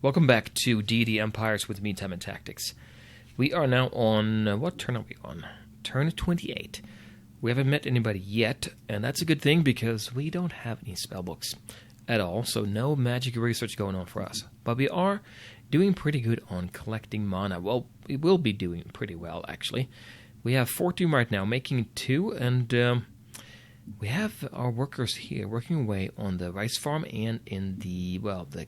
Welcome back to Deity Empires with me, Time and Tactics. We are now on, what turn are we on? Turn 28. We haven't met anybody yet, and that's a good thing because we don't have any spellbooks at all, so no magic research going on for us. But we are doing pretty good on collecting mana. Well, we will be doing pretty well, actually. We have 14 right now, making 2, and we have our workers here working away on the rice farm and in the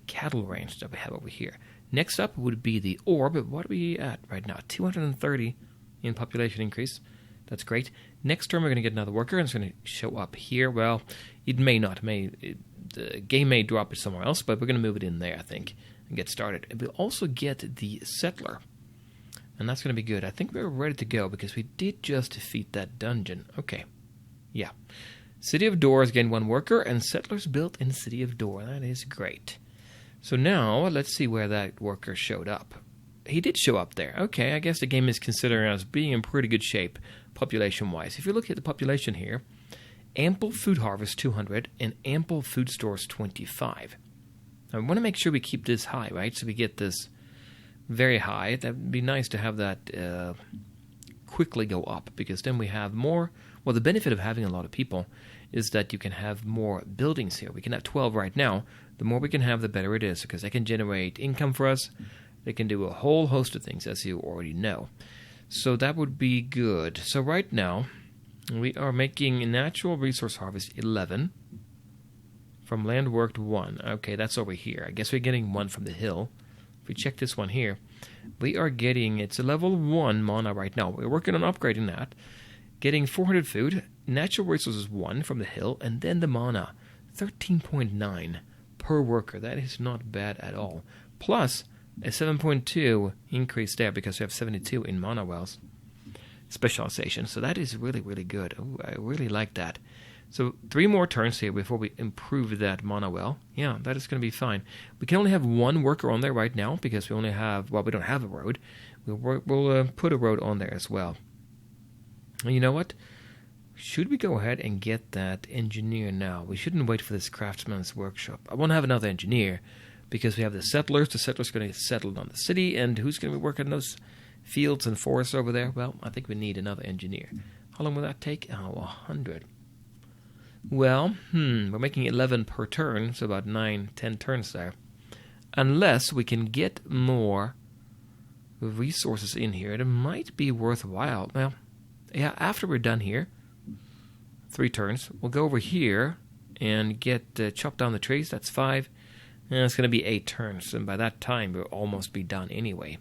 cattle ranch that we have over here. Next up would be the orb. What are we at right now? 230 in population increase. That's great. Next turn we're going to get another worker, and it's going to show up here. Well, it may not. The game may drop it somewhere else, but we're going to move it in there, I think, and get started. And we'll also get the settler, and that's going to be good. I think we're ready to go because we did just defeat that dungeon. Okay. Yeah. City of Door is getting 1 worker, and settlers built in City of Door. That is great. So now, let's see where that worker showed up. He did show up there. Okay, I guess the game is considering us being in pretty good shape, population-wise. If you look at the population here, ample food harvest 200, and ample food stores 25. Now, we want to make sure we keep this high, right? So we get this very high. That would be nice to have that quickly go up, because then we have more. Well, the benefit of having a lot of people is that you can have more buildings here. We can have 12 right now. The more we can have, the better it is, because they can generate income for us. They can do a whole host of things, as you already know. So that would be good. So right now, we are making natural resource harvest 11. From land worked 1. Okay, that's over here. I guess we're getting 1 from the hill. If we check this one here, we are getting, it's a level 1 mana right now. We're working on upgrading that. Getting 400 food, natural resources 1 from the hill, and then the mana, 13.9 per worker. That is not bad at all. Plus, a 7.2 increase there because we have 72 in mana wells specialization. So that is really, really good. Ooh, I really like that. So 3 more turns here before we improve that mana well. Yeah, that is going to be fine. We can only have 1 worker on there right now because we only have, we don't have a road. We'll put a road on there as well. And you know what? Should we go ahead and get that engineer now? We shouldn't wait for this craftsman's workshop. I want to have another engineer because we have the settlers. The settlers are going to get settled on the city, and who's going to be working those fields and forests over there? Well, I think we need another engineer. How long will that take? Oh, 100. Well, we're making 11 per turn, so about 9, 10 turns there. Unless we can get more resources in here, it might be worthwhile. Well, yeah, after we're done here, 3 turns, we'll go over here and get chop down the trees. That's 5. And it's going to be 8 turns, and by that time, we'll almost be done anyway.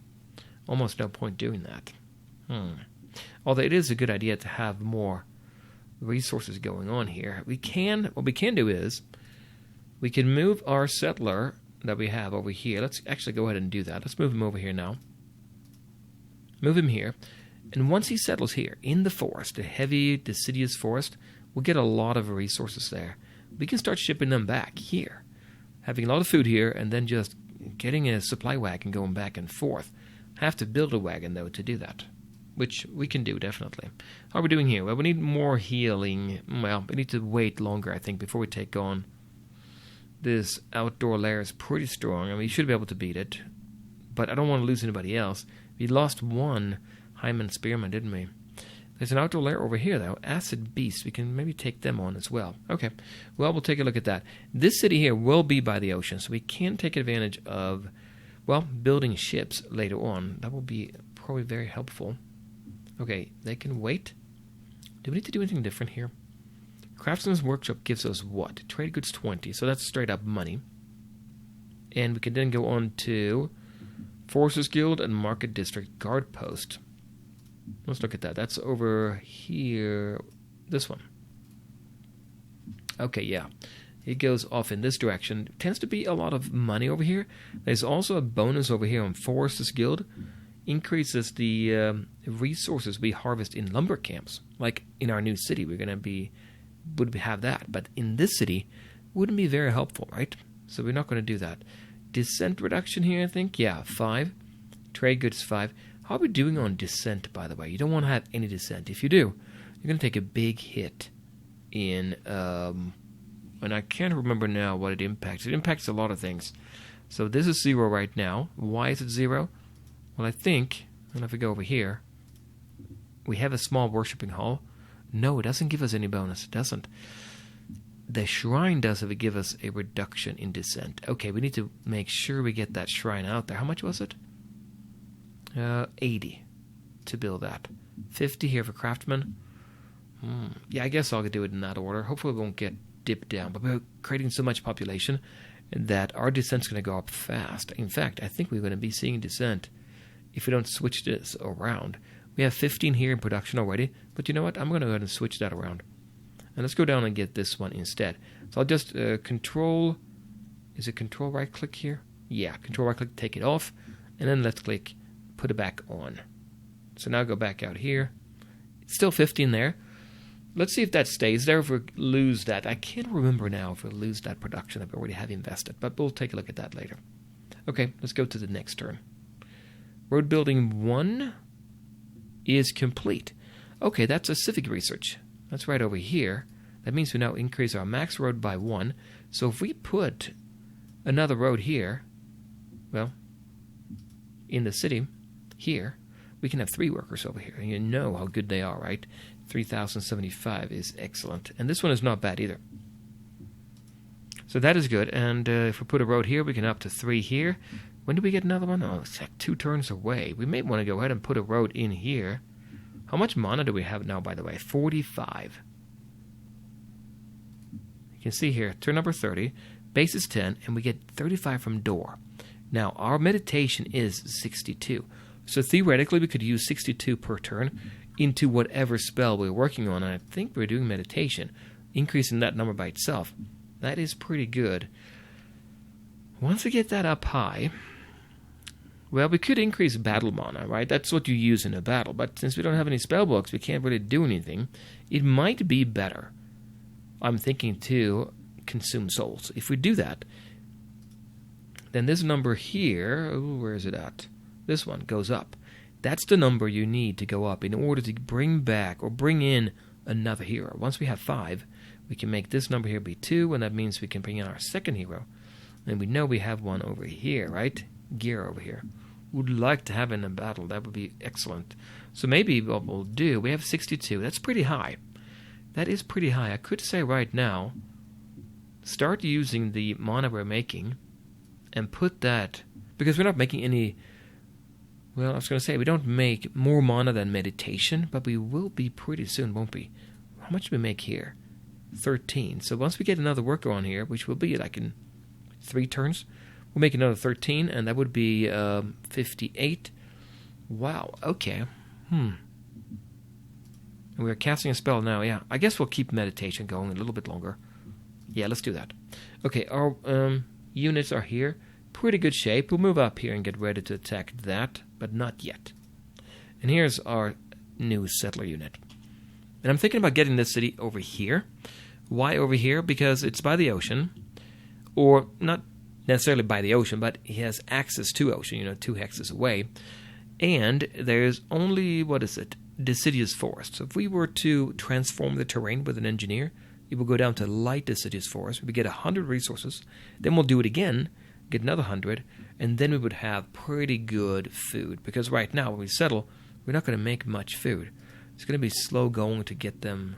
Almost no point doing that. Although it is a good idea to have more resources going on here. What we can do is, we can move our settler that we have over here. Let's actually go ahead and do that. Let's move him over here now. Move him here. And once he settles here, in the forest, the heavy, deciduous forest, we'll get a lot of resources there. We can start shipping them back here. Having a lot of food here, and then just getting a supply wagon going back and forth. Have to build a wagon, though, to do that. Which we can do, definitely. How are we doing here? Well, we need more healing. Well, we need to wait longer, I think, before we take on. This outdoor lair is pretty strong. I mean, we should be able to beat it. But I don't want to lose anybody else. We lost 1 Hyman Spearman, didn't we? There's an outdoor lair over here, though. Acid Beast. We can maybe take them on as well. Okay. Well, we'll take a look at that. This city here will be by the ocean, so we can take advantage of, building ships later on. That will be probably very helpful. Okay, they can wait. Do we need to do anything different here? Craftsman's Workshop gives us what? Trade goods 20, so that's straight up money. And we can then go on to Forces Guild and Market District Guard Post. Let's look at that. That's over here. This one. Okay, yeah. It goes off in this direction. It tends to be a lot of money over here. There's also a bonus over here on Forces Guild. Increases the resources we harvest in lumber camps. Like in our new city, would have that. But in this city, wouldn't be very helpful, right? So we're not going to do that. Descent reduction here, I think. Yeah, 5. Trade goods 5. How are we doing on descent, by the way? You don't want to have any descent. If you do, you're going to take a big hit in, and I can't remember now what it impacts. It impacts a lot of things. So this is 0 right now. Why is it 0? Well, I think, and if we go over here, we have a small worshipping hall. No, it doesn't give us any bonus. It doesn't. The shrine does if it give us a reduction in descent. Okay, we need to make sure we get that shrine out there. How much was it? 80 to build that. 50 here for craftsman. Yeah, I guess I'll do it in that order. Hopefully we won't get dipped down. But we're creating so much population that our descent's going to go up fast. In fact, I think we're going to be seeing descent if we don't switch this around. We have 15 here in production already. But you know what? I'm going to go ahead and switch that around. And let's go down and get this one instead. So I'll just control... Is it control right click here? Yeah, control right click, take it off. And then let's click, put it back on. So now go back out here. It's still 15 there. Let's see if that stays there. If we lose that, I can't remember now if we lose that production that we already have invested, but we'll take a look at that later. Okay, let's go to the next turn. Road building 1 is complete. Okay, that's a civic research. That's right over here. That means we now increase our max road by 1. So if we put another road here, well, in the city, here, we can have 3 workers over here. And you know how good they are, right? 3,075 is excellent. And this one is not bad either. So that is good. And if we put a road here, we can up to 3 here. When do we get another one? Oh, it's like 2 turns away. We may want to go ahead and put a road in here. How much mana do we have now, by the way? 45. You can see here, turn number 30. Base is 10, and we get 35 from door. Now, our meditation is 62. So theoretically, we could use 62 per turn into whatever spell we're working on. And I think we're doing meditation, increasing that number by itself. That is pretty good. Once we get that up high, well, we could increase battle mana, right? That's what you use in a battle. But since we don't have any spellbooks, we can't really do anything. It might be better, I'm thinking, to consume souls. If we do that, then this number here, where is it at? This one goes up. That's the number you need to go up in order to bring back or bring in another hero. Once we have 5, we can make this number here be 2, and that means we can bring in our second hero. And we know we have one over here, right? Gear over here. Would like to have in a battle. That would be excellent. So maybe what we'll do, we have 62. That's pretty high. That is pretty high. I could say right now, start using the mana we're making and put that, because we're not making any, well, I was going to say, we don't make more mana than meditation, but we will be pretty soon, won't we? How much do we make here? 13. So once we get another worker on here, which will be like in 3 turns, we'll make another 13, and that would be 58. Wow, okay. And we're casting a spell now, yeah. I guess we'll keep meditation going a little bit longer. Yeah, let's do that. Okay, our units are here. Pretty good shape. We'll move up here and get ready to attack that, but not yet. And here's our new settler unit. And I'm thinking about getting this city over here. Why over here? Because it's by the ocean, or not necessarily by the ocean, but he has access to ocean, 2 hexes away. And there's only, deciduous forest. So if we were to transform the terrain with an engineer, it will go down to light deciduous forest. We get 100 resources. Then we'll do it again, get another 100, and then we would have pretty good food. Because right now, when we settle, we're not going to make much food. It's going to be slow going to get them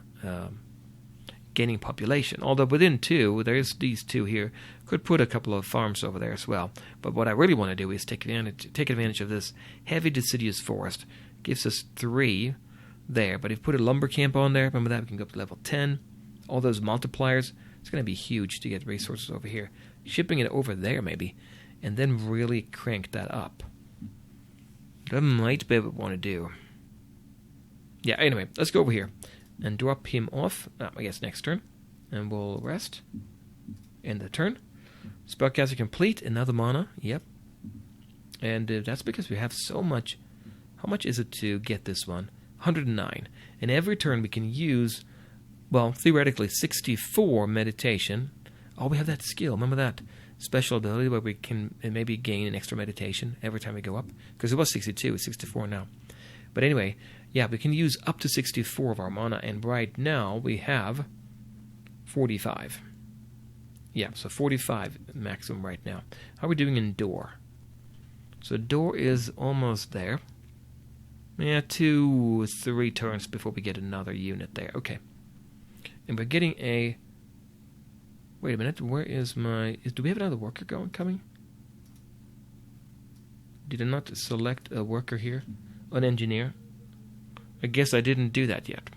gaining population. Although within 2, there's these 2 here. Could put a couple of farms over there as well. But what I really want to do is take advantage of this heavy deciduous forest. Gives us 3 there. But if we put a lumber camp on there, remember that, we can go up to level 10. All those multipliers, it's going to be huge to get resources over here. Shipping it over there maybe, and then really crank that up. That might be what we want to do. Yeah, anyway, let's go over here and drop him off. I guess next turn. And we'll rest. End the turn. Spellcaster complete. Another mana. Yep. And that's because we have so much. How much is it to get this one? 109. And every turn we can use, well, theoretically, 64 meditation. Oh, we have that skill. Remember that special ability where we can maybe gain an extra meditation every time we go up? Because it was 62. It's 64 now. But anyway, yeah, we can use up to 64 of our mana. And right now we have 45. Yeah, so 45 maximum right now. How are we doing in door? So door is almost there. Yeah, 2-3 turns before we get another unit there. Okay. And we're getting a... Wait a minute, where is my... Do we have another worker coming? Did I not select a worker here? An engineer? I guess I didn't do that yet.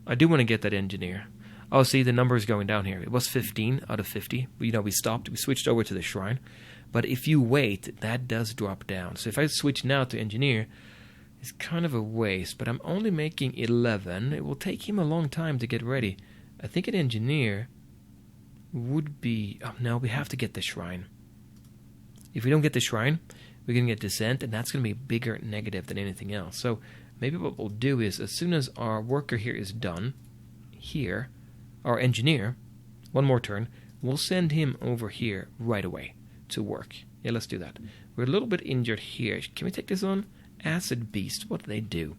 I do want to get that engineer. Oh, see, the number is going down here. It was 15 out of 50. You know, we stopped. We switched over to the shrine. But if you wait, that does drop down. So if I switch now to engineer, it's kind of a waste. But I'm only making 11. It will take him a long time to get ready. I think an engineer would be... Oh, no, we have to get the shrine. If we don't get the shrine, we're going to get descent, and that's going to be a bigger negative than anything else. So maybe what we'll do is, as soon as our worker here is done, here, our engineer, one more turn, we'll send him over here right away to work. Yeah, let's do that. We're a little bit injured here. Can we take this on? Acid Beast, what do they do?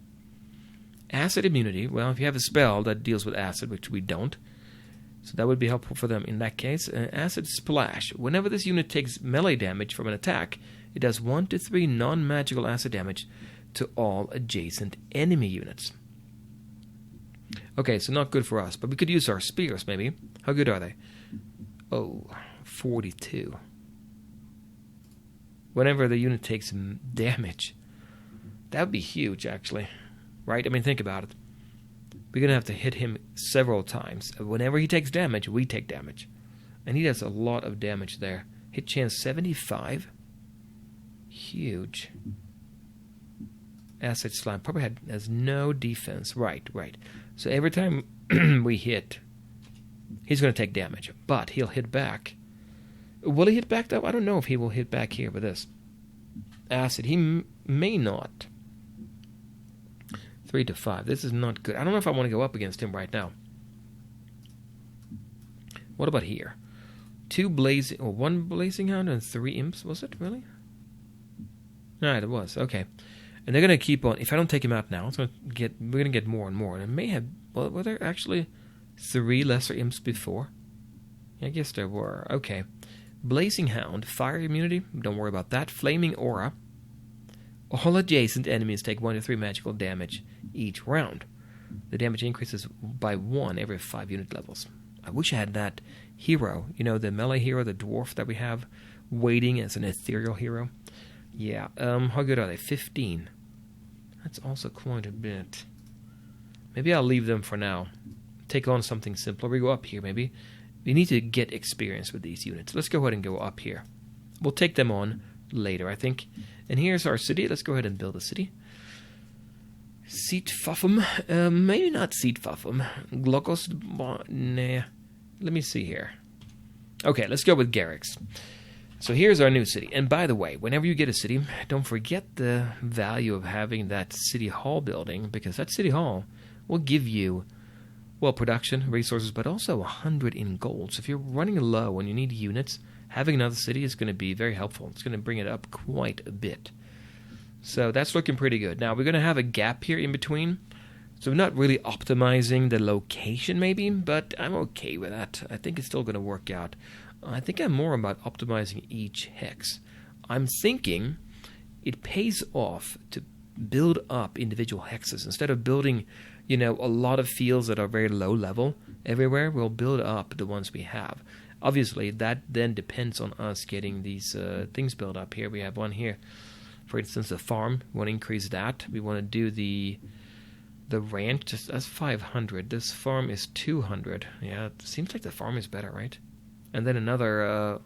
Acid immunity, well, if you have a spell that deals with acid, which we don't, so that would be helpful for them in that case. Acid Splash. Whenever this unit takes melee damage from an attack, it does 1 to 3 non-magical acid damage to all adjacent enemy units. Okay, so not good for us, but we could use our spears, maybe. How good are they? Oh, 42. Whenever the unit takes damage. That would be huge, actually. Right? I mean, think about it. We're going to have to hit him several times. Whenever he takes damage, we take damage. And he does a lot of damage there. Hit chance 75. Huge. Acid Slime probably has no defense. Right. So every time we hit, he's going to take damage. But he'll hit back. Will he hit back, though? I don't know if he will hit back here with this. Acid. He may not. 3 to 5. This is not good. I don't know if I want to go up against him right now. What about here? 1 blazing hound and 3 imps. Was it really? Right, it was. Okay. And they're going to keep on. If I don't take him out now, we're going to get more and more. And it may have... Well, were there actually 3 lesser imps before? I guess there were. Okay. Blazing hound. Fire immunity. Don't worry about that. Flaming aura. All adjacent enemies take 1 to 3 magical damage each round. The damage increases by 1 every 5 unit levels. I wish I had that hero. You know, the melee hero, the dwarf that we have, waiting as an ethereal hero. Yeah. How good are they? 15. That's also quite a bit. Maybe I'll leave them for now. Take on something simpler. We go up here, maybe. We need to get experience with these units. Let's go ahead and go up here. We'll take them on later, I think. And here's our city. Let's go ahead and build a city. Seatfuffum. Maybe not Seatfuffum. Glokos. Nah. Let me see here. Okay, let's go with Garrix. So here's our new city. And by the way, whenever you get a city, don't forget the value of having that city hall building, because that city hall will give you, well, production, resources, but also 100 in gold. So if you're running low and you need units, having another city is going to be very helpful. It's going to bring it up quite a bit. So that's looking pretty good. Now, we're going to have a gap here in between. So we're not really optimizing the location, maybe, but I'm okay with that. I think it's still going to work out. I think I'm more about optimizing each hex. I'm thinking it pays off to build up individual hexes. Instead of building, a lot of fields that are very low level everywhere, we'll build up the ones we have. Obviously, that then depends on us getting these things built up here. We have one here. For instance, the farm. We want to increase that. We want to do the ranch. That's 500. This farm is 200. Yeah, it seems like the farm is better, right? And then another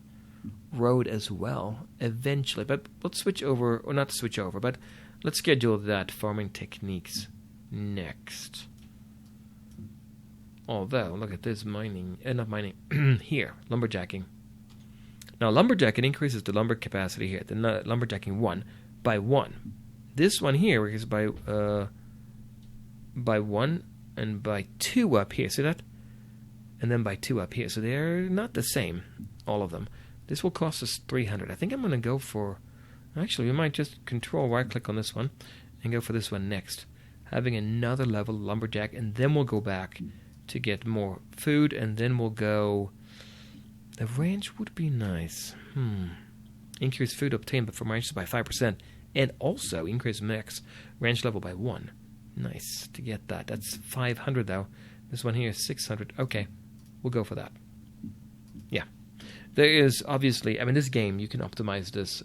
road as well, eventually. But let's switch over, or not switch over, but let's schedule that farming techniques next. Although, look at this not mining, here, lumberjacking. Now, lumberjacking increases the lumber capacity here, the lumberjacking 1 by 1. This one here is by 1 and by 2 up here. See that? And then by 2 up here. So they're not the same, all of them. This will cost us 300. I think I'm going to go for... Actually, we might just control right-click on this one and go for this one next. Having another level lumberjack, and then we'll go back to get more food, and then we'll go... The range would be nice. Increase food obtained from ranges by 5%, and also increase max range level by 1. Nice to get that. That's 500 though. This one here is 600. Okay, we'll go for that. Yeah. There is obviously, I mean, this game, you can optimize this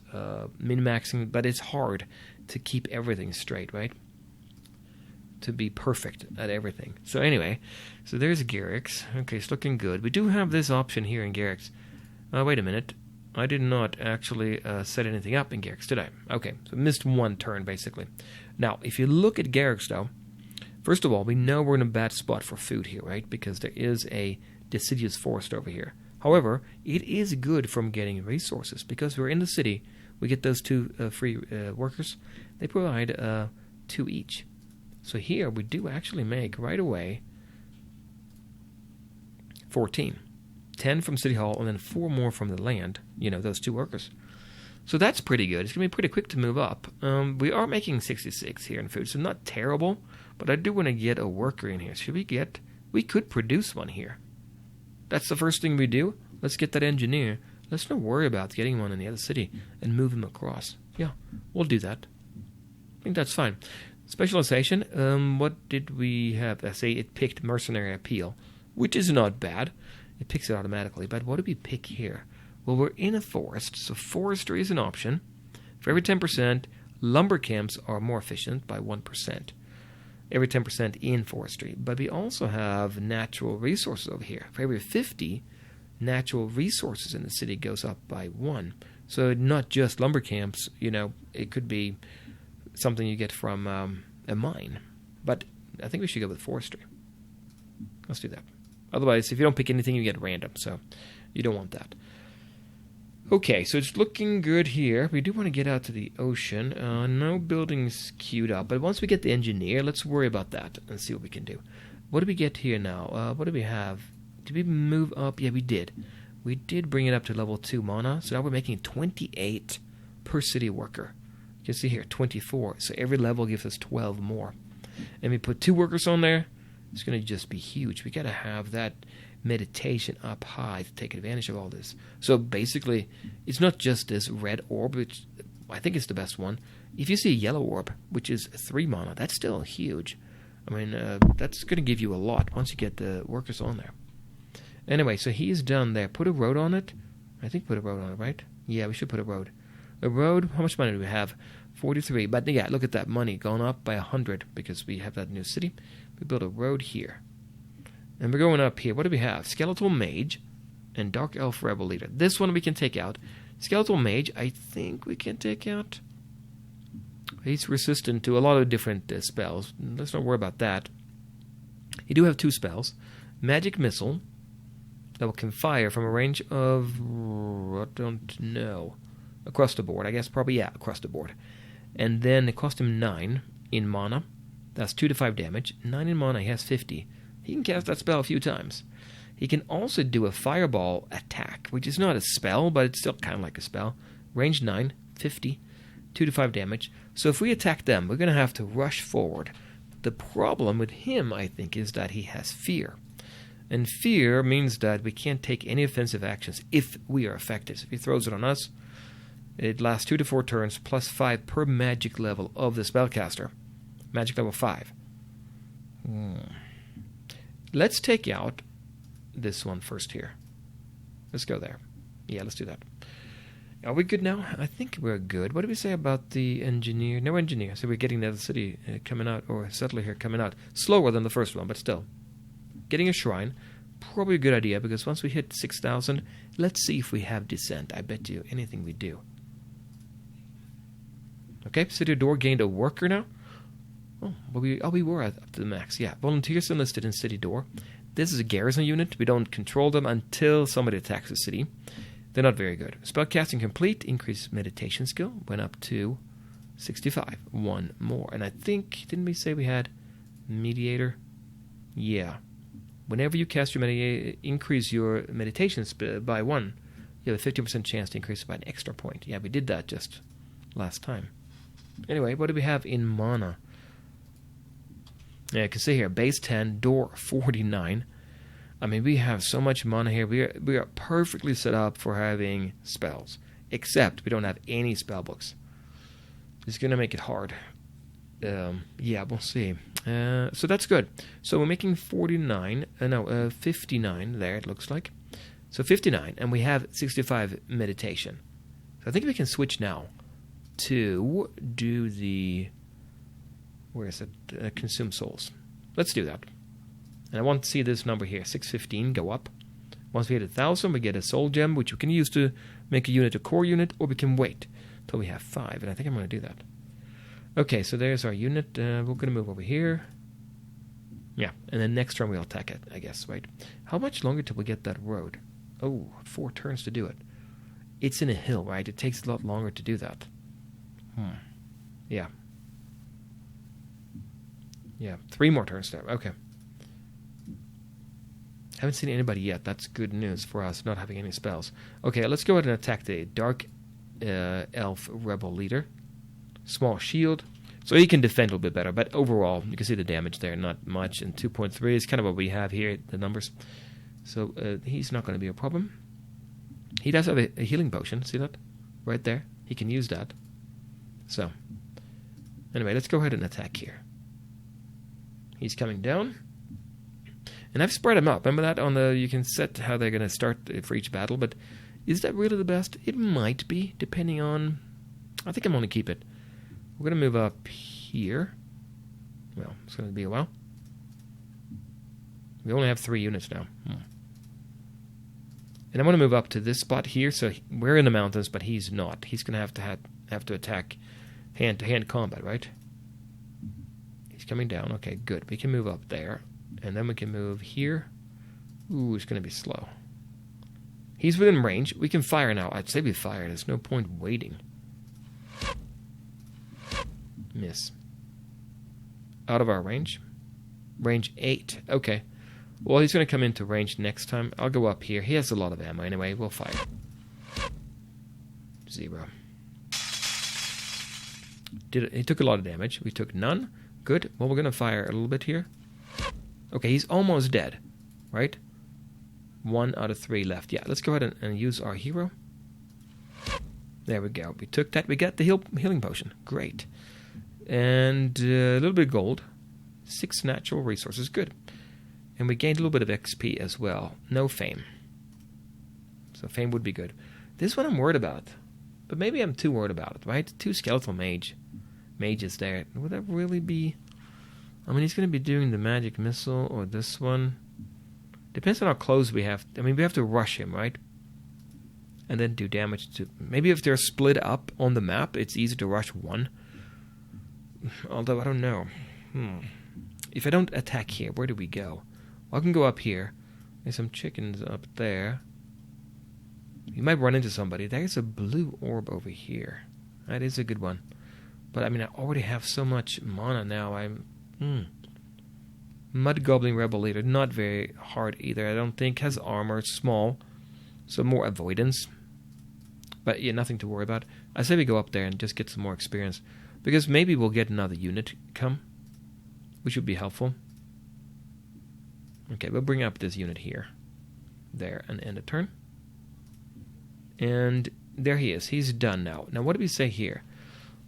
min-maxing, but it's hard to keep everything straight, right? To be perfect at everything. So anyway, so there's Garrix. Okay, it's looking good. We do have this option here in Garrix. Wait a minute. I did not actually set anything up in Garrix, did I? Okay, so missed one turn, basically. Now, if you look at Garrix, though, first of all, we know we're in a bad spot for food here, right? Because there is a deciduous forest over here. However, it is good from getting resources. Because we're in the city, we get those 2 free workers. They provide 2 each. So here we do actually make right away 14. 10 from City Hall and then 4 more from the land, those 2 workers. So that's pretty good. It's going to be pretty quick to move up. We are making 66 here in food, so not terrible, but I do want to get a worker in here. We could produce one here. That's the first thing we do. Let's get that engineer. Let's not worry about getting one in the other city and move him across. Yeah, we'll do that. I think that's fine. Specialization, what did we have? I say it picked Mercenary Appeal, which is not bad. It picks it automatically. But what do we pick here? Well, we're in a forest, so forestry is an option. For every 10%, lumber camps are more efficient by 1%. Every 10% in forestry. But we also have natural resources over here. For every 50, natural resources in the city goes up by 1. So not just lumber camps, it could be something you get from a mine. But I think we should go with forestry. Let's do that. Otherwise, if you don't pick anything, you get random. So you don't want that. Okay, so it's looking good here. We do want to get out to the ocean. No buildings queued up. But once we get the engineer, let's worry about that and see what we can do. What do we get here now? What do we have? Did we move up? Yeah, we did. We did bring it up to level 2 mana. So now we're making 28 per city worker. You can see here, 24. So every level gives us 12 more. And we put 2 workers on there. It's going to just be huge. We got to have that meditation up high to take advantage of all this. So basically, it's not just this red orb, which I think is the best one. If you see a yellow orb, which is 3 mana, that's still huge. I mean, that's going to give you a lot once you get the workers on there. Anyway, so he's done there. Put a road on it. I think put a road on it, right? Yeah, we should put a road. A road, how much money do we have? 43. But yeah, look at that money going up by 100 because we have that new city. We built a road here. And we're going up here. What do we have? Skeletal Mage and Dark Elf Rebel Leader. This one we can take out. Skeletal Mage, I think we can take out. He's resistant to a lot of different spells. Let's not worry about that. You do have 2 spells. Magic Missile that can fire from a range of, I don't know, across the board. I guess probably, yeah, across the board. And then it cost him 9 in mana. That's 2 to 5 damage. 9 in mana, he has 50. He can cast that spell a few times. He can also do a fireball attack, which is not a spell, but it's still kind of like a spell. Range 9, 50, 2 to 5 damage. So if we attack them, we're going to have to rush forward. The problem with him, I think, is that he has fear. And fear means that we can't take any offensive actions if we are affected. So if he throws it on us, it lasts 2 to 4 turns, plus 5 per magic level of the spellcaster. Magic level 5. Let's take out this one first here. Let's go there. Yeah, let's do that. Are we good now? I think we're good. What do we say about the engineer? No engineer. So we're getting the other city coming out, or settler here coming out. Slower than the first one, but still. Getting a shrine. Probably a good idea, because once we hit 6,000, let's see if we have descent. I bet you anything we do. Okay, city door gained a worker now. We were up to the max. Yeah, volunteers enlisted in city door. This is a garrison unit. We don't control them until somebody attacks the city. They're not very good. Spellcasting complete. Increased meditation skill. Went up to 65. 1 more. And I think, didn't we say we had mediator? Yeah. Whenever you cast your increase your meditation by 1, you have a 50% chance to increase it by an extra point. Yeah, we did that just last time. Anyway, what do we have in mana? Yeah, you can see here, base 10, door 49. I mean, we have so much mana here. We are perfectly set up for having spells. Except we don't have any spell books. It's going to make it hard. Yeah, we'll see. So that's good. So we're making 59. 59 there, it looks like. So 59, and we have 65 meditation. So I think we can switch now to do the... Where is it? Consume souls. Let's do that. And I want to see this number here, 615, go up. Once we hit 1,000, we get a soul gem, which we can use to make a unit a core unit, or we can wait till we have 5, and I think I'm going to do that. Okay, so there's our unit. We're going to move over here. Yeah, and then next turn we'll attack it, I guess, right? How much longer till we get that road? Oh, 4 turns to do it. It's in a hill, right? It takes a lot longer to do that. Yeah. Yeah, 3 more turns there. Okay. Haven't seen anybody yet. That's good news for us, not having any spells. Okay, let's go ahead and attack the Dark Elf Rebel Leader. Small shield. So he can defend a little bit better, but overall, you can see the damage there, not much. And 2.3 is kind of what we have here, the numbers. So he's not going to be a problem. He does have a healing potion. See that? Right there. He can use that. So, anyway, let's go ahead and attack here. He's coming down. And I've spread them up. Remember that on the... You can set how they're going to start for each battle, but is that really the best? It might be, depending on... I think I'm going to keep it. We're going to move up here. Well, it's going to be a while. We only have 3 units now. And I'm going to move up to this spot here. So we're in the mountains, but he's not. He's going to have to attack hand-to-hand combat, right? He's coming down. Okay, good. We can move up there. And then we can move here. Ooh, it's going to be slow. He's within range. We can fire now. I'd say we fire. There's no point waiting. Miss. Out of our range. Range 8. Okay. Well, he's going to come into range next time. I'll go up here. He has a lot of ammo anyway. We'll fire. 0. He took a lot of damage. We took none. Good. Well, we're going to fire a little bit here. Okay, he's almost dead, right? 1 out of 3 left. Yeah, let's go ahead and use our hero. There we go. We took that. We got the healing potion. Great. And a little bit of gold. 6 natural resources. Good. And we gained a little bit of XP as well. No fame. So fame would be good. This one I'm worried about. But maybe I'm too worried about it, right? 2 Skeletal Mages there. Would that really be... I mean, he's going to be doing the magic missile or this one. Depends on how close we have. I mean, we have to rush him, right? And then do damage to... Maybe if they're split up on the map, it's easy to rush one. Although, I don't know. If I don't attack here, where do we go? Well, I can go up here. There's some chickens up there. You might run into somebody. There's a blue orb over here. That is a good one. But, I mean, I already have so much mana now. Mud Goblin Rebel Leader. Not very hard either, I don't think. Has armor. Small. So more avoidance. But, yeah, nothing to worry about. I say we go up there and just get some more experience. Because maybe we'll get another unit come. Which would be helpful. Okay, we'll bring up this unit here. There, and end a turn. And there he is. He's done now. Now, what do we say here?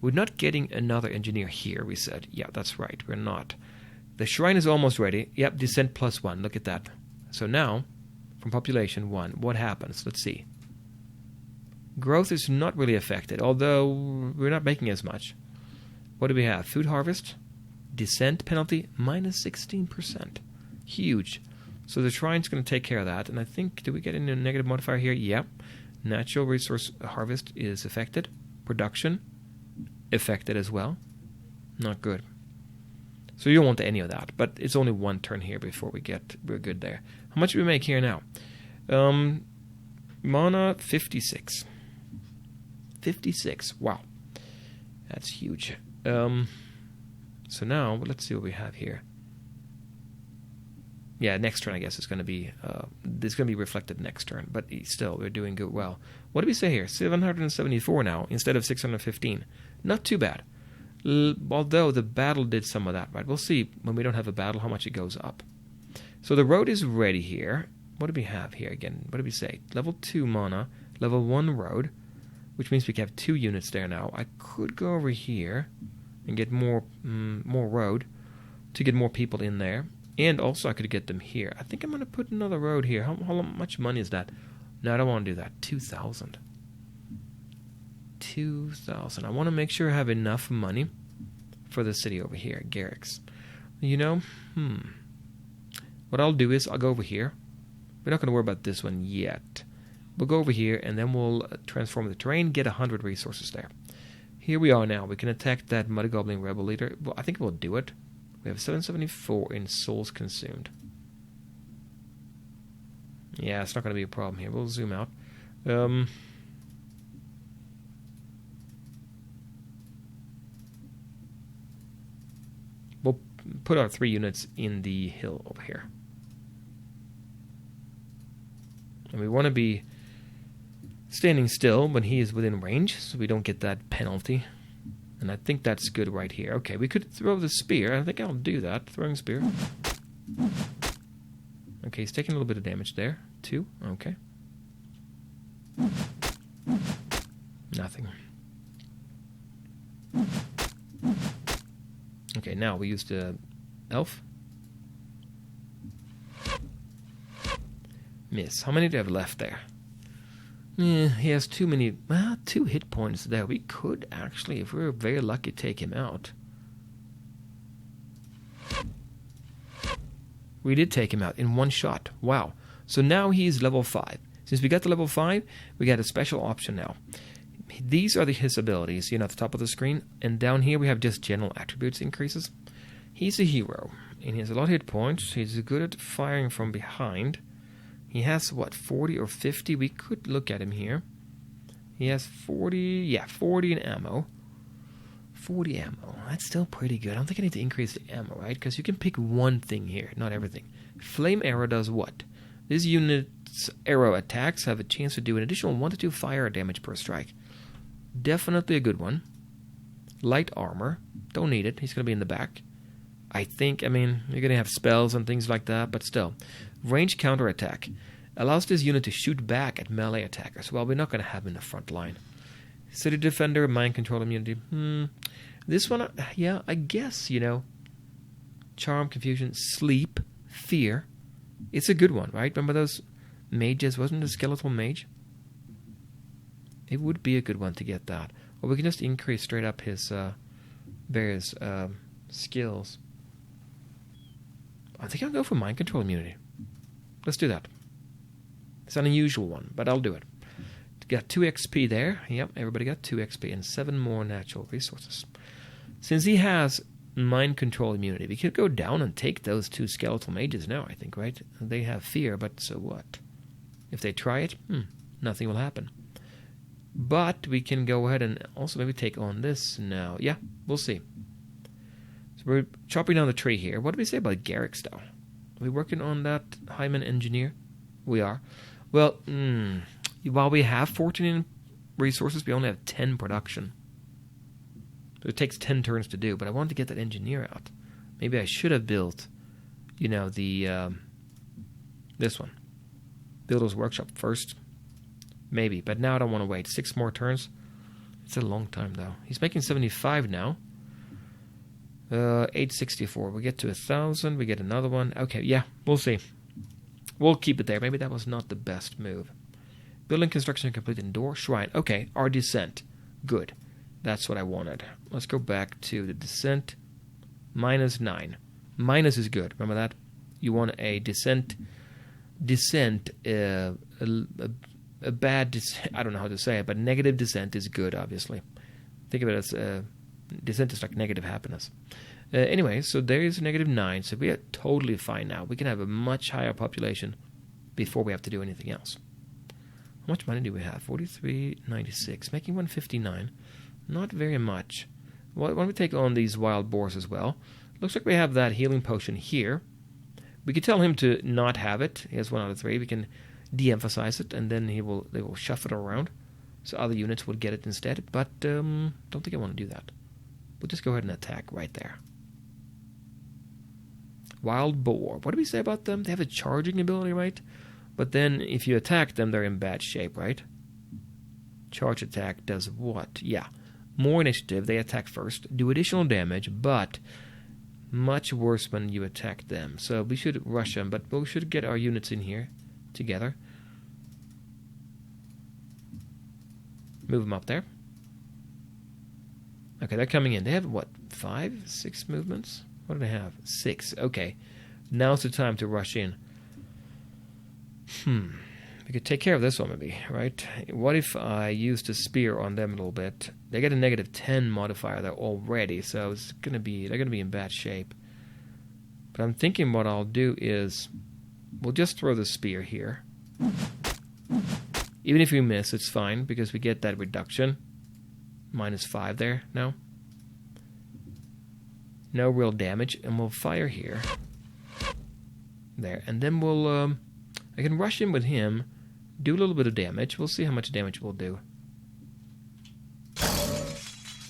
We're not getting another engineer here, we said. Yeah, that's right. We're not. The shrine is almost ready. Yep, descent +1. Look at that. So now, from population 1, what happens? Let's see. Growth is not really affected, although we're not making as much. What do we have? Food harvest. Descent penalty, -16%. Huge. So the shrine's going to take care of that. And I think, do we get into a negative modifier here? Yep. Natural resource harvest is affected. Production, affected as well. Not good. So you don't want any of that. But it's only 1 turn here before we're good there. How much do we make here now? Mana, 56. 56. Wow. That's huge. So now, let's see what we have here. Yeah, next turn, I guess, is going to be... this is going to be reflected next turn. But still, we're doing good well. What do we say here? 774 now, instead of 615. Not too bad. Although the battle did some of that, right? We'll see when we don't have a battle how much it goes up. So the road is ready here. What do we have here again? What did we say? Level 2 mana, level 1 road, which means we can have 2 units there now. I could go over here and get more road to get more people in there. And also I could get them here. I think I'm going to put another road here. How much money is that? No, I don't want to do that. 2,000. 2,000. I want to make sure I have enough money for the city over here, Garrick's. You know, what I'll do is I'll go over here. We're not going to worry about this one yet. We'll go over here, and then we'll transform the terrain, get 100 resources there. Here we are now. We can attack that Muddy Goblin Rebel Leader. Well, I think we'll do it. We have 774 in souls consumed. Yeah, it's not going to be a problem here. We'll zoom out. We'll put our 3 units in the hill over here. And we want to be standing still when he is within range, so we don't get that penalty. And I think that's good right here. Okay, we could throw the spear. I think I'll do that. Throwing spear. Okay, he's taking a little bit of damage there. 2. Okay. Nothing. Okay, now we use the elf. Miss. How many do I have left there? He has too many. Well, 2 hit points there. We could actually, if we were very lucky, take him out. We did take him out in 1 shot. Wow. So now he's level 5. Since we got to level 5, we got a special option now. These are his abilities, at the top of the screen. And down here we have just general attributes increases. He's a hero, and he has a lot of hit points. He's good at firing from behind. He has, 40 or 50? We could look at him here. He has 40 in ammo. 40 ammo. That's still pretty good. I don't think I need to increase the ammo, right? Because you can pick one thing here, not everything. Flame arrow does what? This unit's arrow attacks have a chance to do an additional 1 to 2 fire damage per strike. Definitely a good one. Light armor. Don't need it. He's going to be in the back. I think, you're going to have spells and things like that, but still. Range counterattack. Allows this unit to shoot back at melee attackers. Well, we're not going to have him in the front line. City Defender, Mind Control Immunity. This one, I guess, Charm, Confusion, Sleep, Fear. It's a good one, right? Remember those mages? Wasn't it a Skeletal Mage? It would be a good one to get that. Or we can just increase straight up his various skills. I think I'll go for Mind Control Immunity. Let's do that. It's an unusual one, but I'll do it. Got 2 XP there. Yep, everybody got 2 XP and 7 more natural resources. Since he has Mind Control Immunity, we could go down and take those 2 Skeletal Mages now, I think, right? They have fear, but so what? If they try it, nothing will happen. But we can go ahead and also maybe take on this now. Yeah, we'll see. So we're chopping down the tree here. What do we say about Garrick's, though? Are we working on that Hyman Engineer? We are. Well, while we have 14 resources, we only have 10 production. So it takes 10 turns to do, but I wanted to get that engineer out. Maybe I should have built, the this one. Builder's Workshop first. Maybe, but now I don't want to wait. 6 more turns. It's a long time, though. He's making 75 now. 864. We get to 1,000. We get another one. Okay, yeah, we'll see. We'll keep it there. Maybe that was not the best move. Building construction complete indoor. Shrine. Okay, our descent. Good. That's what I wanted. Let's go back to the descent. -9. Minus is good. Remember that? You want a descent. A bad descent. I don't know how to say it, but negative descent is good, obviously. Think of it as descent is like negative happiness. Anyway, so there is -9, so we are totally fine now. We can have a much higher population before we have to do anything else. How much money do we have? 43.96, making 159. Not very much. Why don't we take on these wild boars as well? Looks like we have that healing potion here. We could tell him to not have it. He has 1 out of 3. We can de-emphasize it, and then they will shuffle it around, so other units will get it instead. But don't think I want to do that. We'll just go ahead and attack right there. Wild Boar. What do we say about them? They have a charging ability, right? But then if you attack them, they're in bad shape, right? Charge attack does what? Yeah. More initiative. They attack first. Do additional damage, but much worse when you attack them. So we should rush them, but we should get our units in here together. Move them up there. Okay, they're coming in. They have, what, 5, 6 movements? What do they have? 6. Okay. Now's the time to rush in. We could take care of this one maybe, right? What if I used a spear on them a little bit? They get a -10 modifier there already, so they're gonna be in bad shape. But I'm thinking what I'll do is we'll just throw the spear here. Even if we miss, it's fine because we get that reduction. -5 there now. No real damage, and we'll fire here. There, and then we'll I can rush in with him, do a little bit of damage. We'll see how much damage we'll do.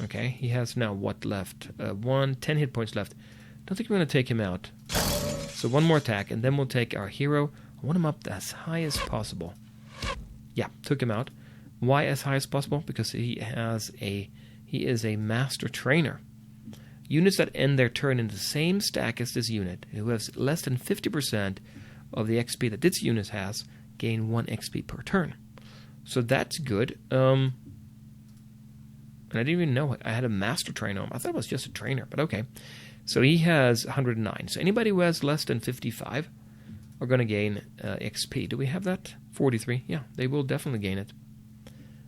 Okay, he has now what left? 10 hit points left. Don't think we're going to take him out. So one more attack, and then we'll take our hero. I want him up as high as possible. Yeah, took him out. Why as high as possible? Because he is a master trainer. Units that end their turn in the same stack as this unit, who has less than 50% of the XP that this unit has, gain 1 XP per turn. So that's good. And I didn't even know I had a master trainer on him. I thought it was just a trainer, but okay. So he has 109. So anybody who has less than 55 are going to gain XP. Do we have that? 43. Yeah, they will definitely gain it.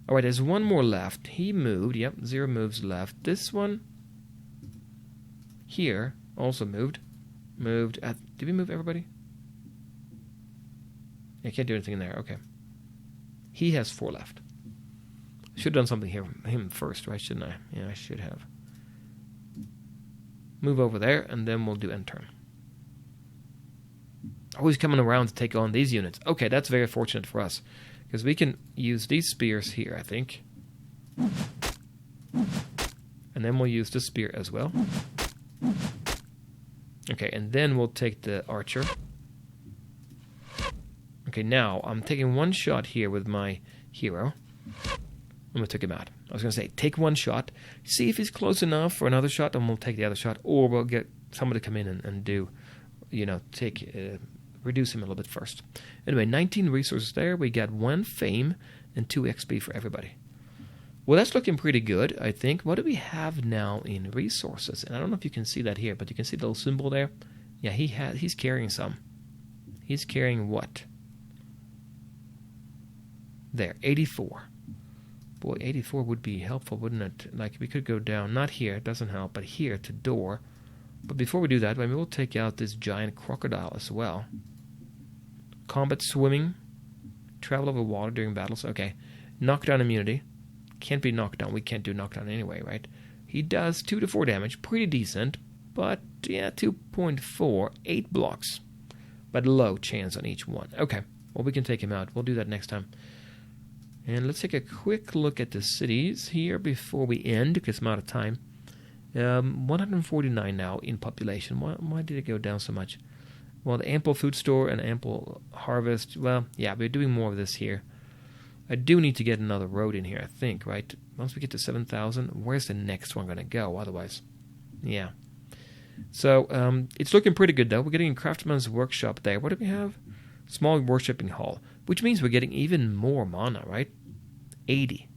All right, there's one more left. He moved. Yep, 0 moves left. This one here also moved. Did we move everybody? I can't do anything in there. Okay. He has 4 left. Should have done something here for him first, right? Shouldn't I? Yeah, I should have. Move over there, and then we'll do end turn. Always coming around to take on these units. Okay, that's very fortunate for us. Because we can use these spears here, I think. And then we'll use the spear as well. Okay, and then we'll take the archer. Okay, now I'm taking one shot here with my hero. I'm going to take him out. I was going to say, take one shot, see if he's close enough for another shot, and we'll take the other shot. Or we'll get somebody to come in and do, reduce him a little bit first. Anyway, 19 resources there. We got 1 fame and 2 XP for everybody. Well, that's looking pretty good, I think. What do we have now in resources? And I don't know if you can see that here, but you can see the little symbol there. Yeah, he's carrying some. He's carrying what? There, 84. Boy, 84 would be helpful, wouldn't it? Like, we could go down, not here, it doesn't help, but here to door. But before we do that, maybe we'll take out this giant crocodile as well. Combat swimming. Travel over water during battles. Okay. Knockdown immunity. Can't be knocked down. We can't do knockdown anyway, right? He does 2 to 4 damage. Pretty decent. But, yeah, 2.4. 8 blocks. But low chance on each one. Okay. Well, we can take him out. We'll do that next time. And let's take a quick look at the cities here before we end, because I'm out of time. 149 now in population. Why did it go down so much? Well, the ample food store and ample harvest. Well, yeah, we're doing more of this here. I do need to get another road in here, I think, right? Once we get to 7,000, where's the next one going to go otherwise? Yeah. So, it's looking pretty good, though. We're getting a craftsman's workshop there. What do we have? Small worshipping hall, which means we're getting even more mana, right? 80.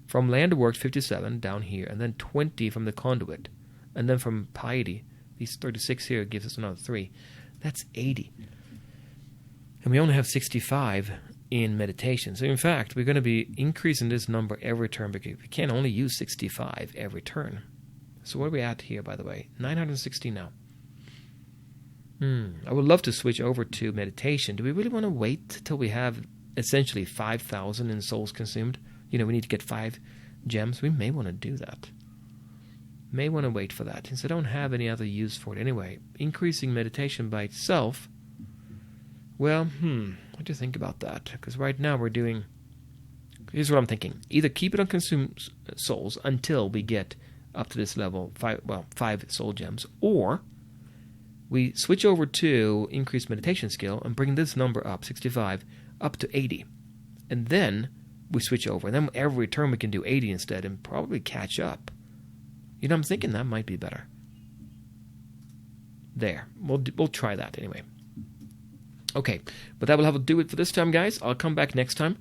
From land works, 57 down here, and then 20 from the conduit. And then from piety, these 36 here gives us another 3. That's 80. And we only have 65 in meditation. So in fact, we're going to be increasing this number every turn because we can only use 65 every turn. So what are we at here, by the way? 960 now. I would love to switch over to meditation. Do we really want to wait till we have essentially 5,000 in souls consumed? We need to get 5 gems. We may want to do that. May want to wait for that, since I don't have any other use for it anyway. Increasing meditation by itself, well, what do you think about that? Because right now we're doing, here's what I'm thinking. Either keep it on consumed souls until we get up to this level, 5 soul gems, or we switch over to increased meditation skill and bring this number up, 65, up to 80. And then we switch over. And then every turn we can do 80 instead and probably catch up. You know, I'm thinking that might be better. There. We'll try that anyway. Okay, but that will have to do it for this time, guys. I'll come back next time.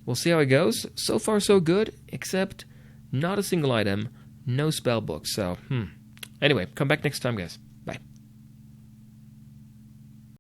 We'll see how it goes. So far, so good, except not a single item, no spell books. So, anyway, come back next time, guys.